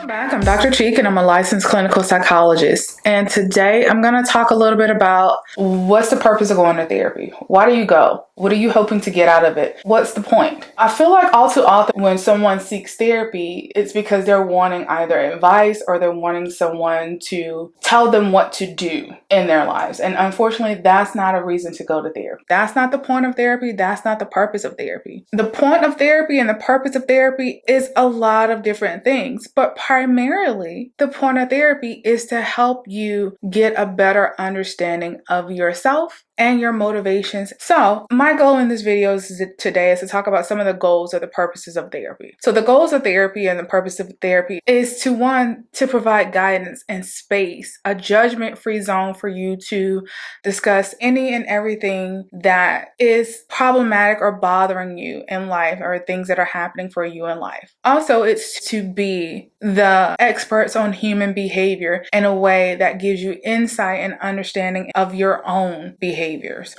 Welcome back. I'm Dr. Cheek and I'm a licensed clinical psychologist. And today I'm going to talk a little bit about what's the purpose of going to therapy? Why do you go? What are you hoping to get out of it? What's the point? I feel like all too often when someone seeks therapy, it's because they're wanting either advice or they're wanting someone to tell them what to do in their lives. And unfortunately, that's not a reason to go to therapy. That's not the point of therapy. That's not the purpose of therapy. The point of therapy and the purpose of therapy is a lot of different things, but primarily the point of therapy is to help you get a better understanding of yourself and your motivations. So my goal in this video today is to talk about some of the goals or the purposes of therapy. So the goals of therapy and the purpose of therapy is to provide guidance and space, a judgment-free zone for you to discuss any and everything that is problematic or bothering you in life or things that are happening for you in life. Also, it's to be the experts on human behavior in a way that gives you insight and understanding of your own behaviors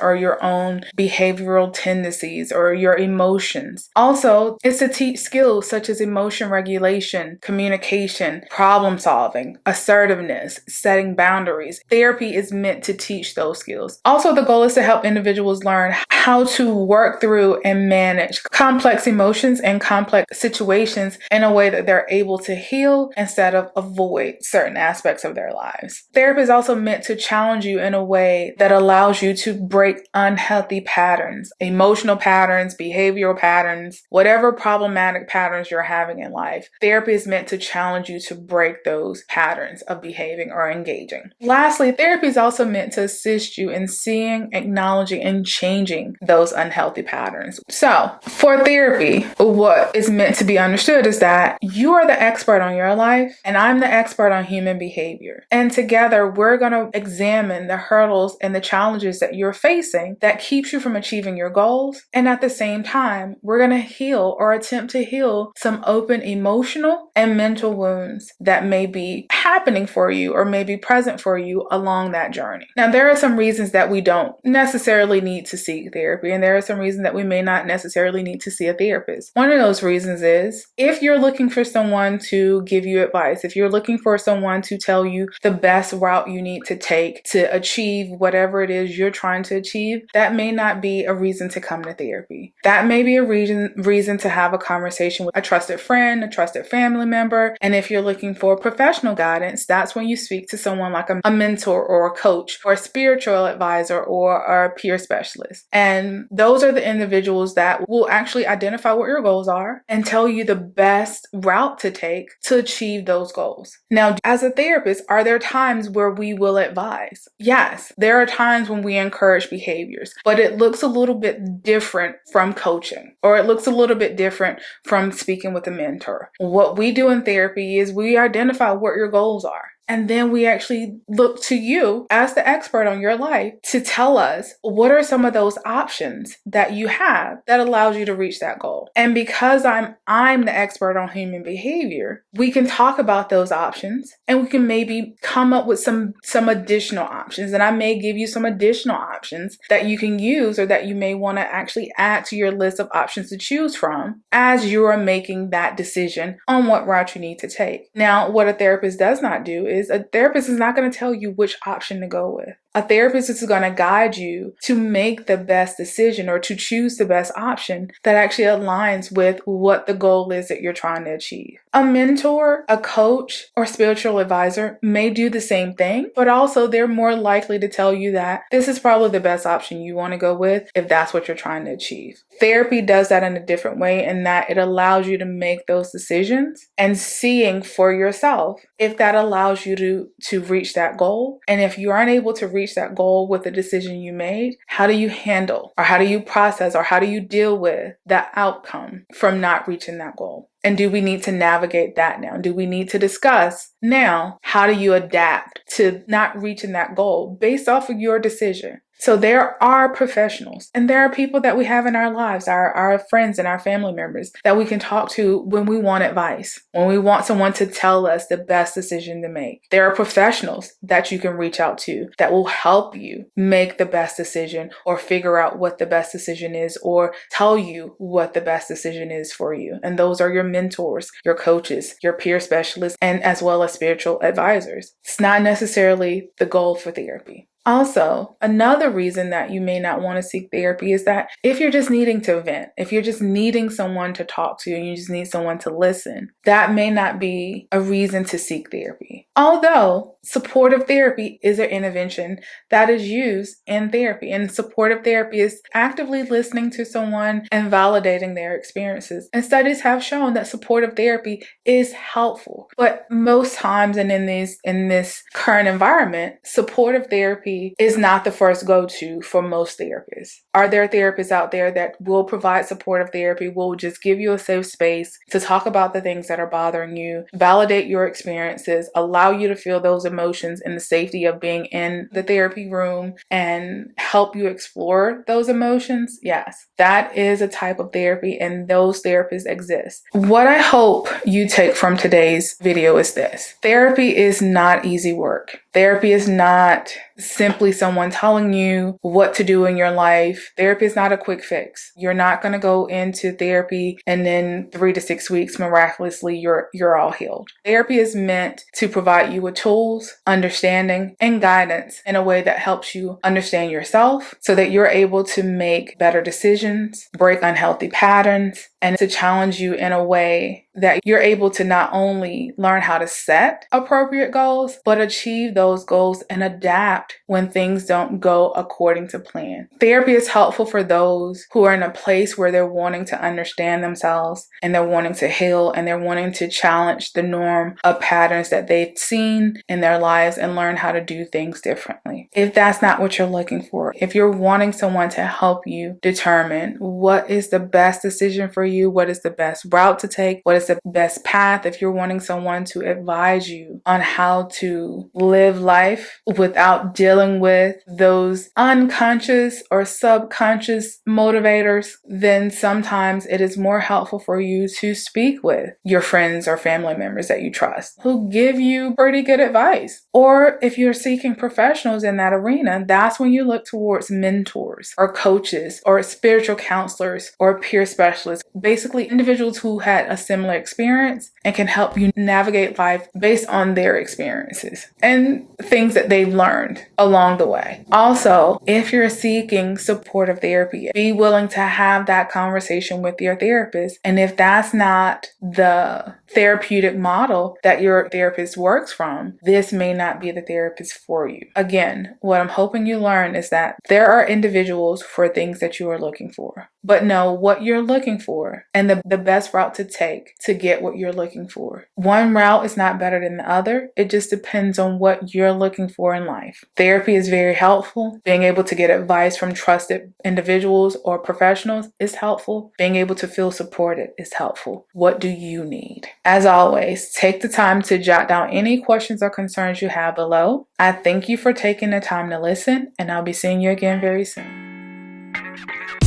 or your own behavioral tendencies or your emotions. Also, it's to teach skills such as emotion regulation, communication, problem solving, assertiveness, setting boundaries. Therapy is meant to teach those skills. Also, the goal is to help individuals learn how to work through and manage complex emotions and complex situations in a way that they're able to heal instead of avoid certain aspects of their lives. Therapy is also meant to challenge you in a way that allows you to break unhealthy patterns, emotional patterns, behavioral patterns, whatever problematic patterns you're having in life. Therapy is meant to challenge you to break those patterns of behaving or engaging. Lastly, therapy is also meant to assist you in seeing, acknowledging, and changing those unhealthy patterns. So, for therapy, what is meant to be understood is that you are the expert on your life, and I'm the expert on human behavior. And together, we're going to examine the hurdles and the challenges that you're facing that keeps you from achieving your goals. And at the same time, we're going to heal or attempt to heal some open emotional and mental wounds that may be happening for you or may be present for you along that journey. Now, there are some reasons that we don't necessarily need to seek therapy, and there are some reasons that we may not necessarily need to see a therapist. One of those reasons is if you're looking for someone to give you advice, if you're looking for someone to tell you the best route you need to take to achieve whatever it is you're trying to achieve, that may not be a reason to come to therapy. That may be a reason to have a conversation with a trusted friend, a trusted family member. And if you're looking for professional guidance, that's when you speak to someone like a mentor or a coach or a spiritual advisor or a peer specialist. And those are the individuals that will actually identify what your goals are and tell you the best route to take to achieve those goals. Now, as a therapist, are there times where we will advise? Yes, there are times when we encourage behaviors, but it looks a little bit different from coaching, or it looks a little bit different from speaking with a mentor. What we do in therapy is we identify what your goals are. And then we actually look to you as the expert on your life to tell us what are some of those options that you have that allows you to reach that goal. And because I'm the expert on human behavior, we can talk about those options and we can maybe come up with some additional options. And I may give you some additional options that you can use or that you may want to actually add to your list of options to choose from as you are making that decision on what route you need to take. Now, what a therapist does not do is a therapist is not going to tell you which option to go with. A therapist is going to guide you to make the best decision or to choose the best option that actually aligns with what the goal is that you're trying to achieve. A mentor, a coach, or spiritual advisor may do the same thing, but also they're more likely to tell you that this is probably the best option you want to go with if that's what you're trying to achieve. Therapy does that in a different way in that it allows you to make those decisions and seeing for yourself if that allows you to reach that goal. And if you aren't able to reach that goal with the decision you made, how do you handle or how do you process or how do you deal with that outcome from not reaching that goal? And do we need to navigate that now? Do we need to discuss now how do you adapt to not reaching that goal based off of your decision? So there are professionals, and there are people that we have in our lives, our friends and our family members that we can talk to when we want advice, when we want someone to tell us the best decision to make. There are professionals that you can reach out to that will help you make the best decision or figure out what the best decision is or tell you what the best decision is for you. And those are your mentors, your coaches, your peer specialists, and as well as spiritual advisors. It's not necessarily the goal for therapy. Also, another reason that you may not want to seek therapy is that if you're just needing to vent, if you're just needing someone to talk to and you just need someone to listen, that may not be a reason to seek therapy. Although supportive therapy is an intervention that is used in therapy, and supportive therapy is actively listening to someone and validating their experiences. And studies have shown that supportive therapy is helpful. But most times and in this current environment, supportive therapy is not the first go-to for most therapists. Are there therapists out there that will provide supportive therapy, will just give you a safe space to talk about the things that are bothering you, validate your experiences, allow you to feel those emotions in the safety of being in the therapy room and help you explore those emotions? Yes, that is a type of therapy, and those therapists exist. What I hope you take from today's video is this. Therapy is not easy work. Therapy is not simply someone telling you what to do in your life. Therapy is not a quick fix. You're not going to go into therapy and then 3 to 6 weeks, miraculously, you're all healed. Therapy is meant to provide you with tools, understanding, and guidance in a way that helps you understand yourself so that you're able to make better decisions, break unhealthy patterns, and to challenge you in a way that you're able to not only learn how to set appropriate goals, but achieve those goals and adapt when things don't go according to plan. Therapy is helpful for those who are in a place where they're wanting to understand themselves and they're wanting to heal and they're wanting to challenge the norm of patterns that they've seen in their lives and learn how to do things differently. If that's not what you're looking for, if you're wanting someone to help you determine what is the best decision for you, what is the best route to take, what is the best path, if you're wanting someone to advise you on how to live life without dealing with those unconscious or subconscious motivators, then sometimes it is more helpful for you to speak with your friends or family members that you trust who give you pretty good advice. Or if you're seeking professionals in that arena, that's when you look towards mentors or coaches or spiritual counselors or peer specialists, basically individuals who had a similar experience and can help you navigate life based on their experiences and things that they've learned along the way. Also, if you're seeking supportive therapy, be willing to have that conversation with your therapist. And if that's not the therapeutic model that your therapist works from, this may not be the therapist for you. Again, what I'm hoping you learn is that there are individuals for things that you are looking for, but know what you're looking for and the best route to take to get what you're looking for. One route is not better than the other. It just depends on what you're looking for in life. Therapy is very helpful. Being able to get advice from trusted individuals or professionals is helpful. Being able to feel supported is helpful. What do you need? As always, take the time to jot down any questions or concerns you have below. I thank you for taking the time to listen, and I'll be seeing you again very soon.